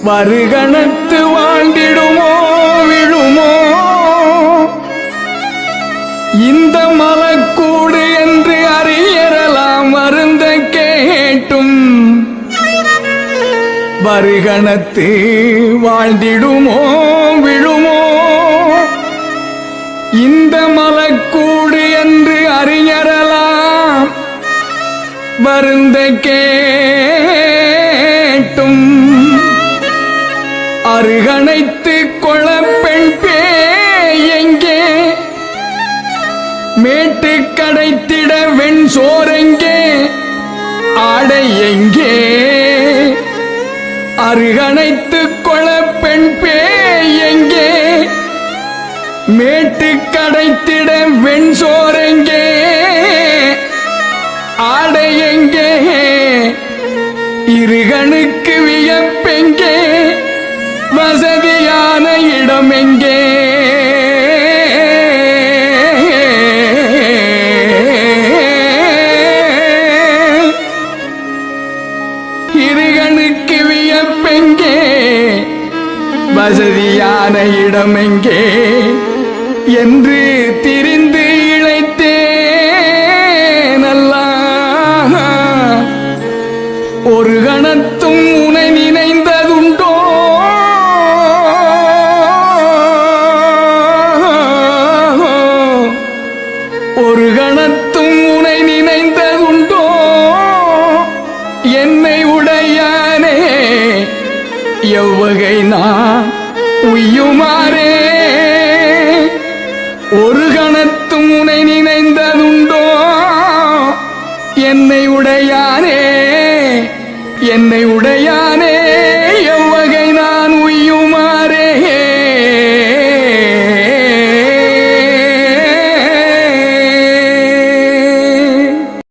வருகணத்து வாழ்ந்திடுமோ விழுமோ இந்த மலக்கூடு என்று அறியறலாம் வருந்த கேட்டும் வருகணத்து வாழ்ந்திடுமோ விழுமோ இந்த மலக்கூடு என்று அறியறலாம் வருந்த கேட்டும் அருகணைத்து கொளப்பெண் பேயெங்கே மேட்டு கடைத்திட வெண் சோரெங்கே ஆடை எங்கே அருகணைத்து கொளப்பெண் பேயெங்கே மேட்டு கடைத்திட வெண் சோரெங்கே ஆடை எங்கே இருகணுக்கு வியப்பெங்கே வசதியான இடம் எங்கே இருகணுக்கு வியப்பெங்கே வசதியான இடம் எங்கே என்று திரிந்து இழைத்தேன் அல்லாஹ் ஒரு கணத்தும் உனை நினைந்ததுண்டோ ஒரு கணத்தும் உனை நினைந்ததுண்டோ என்னை உடையானே எவ்வகை நான் உய்யுமா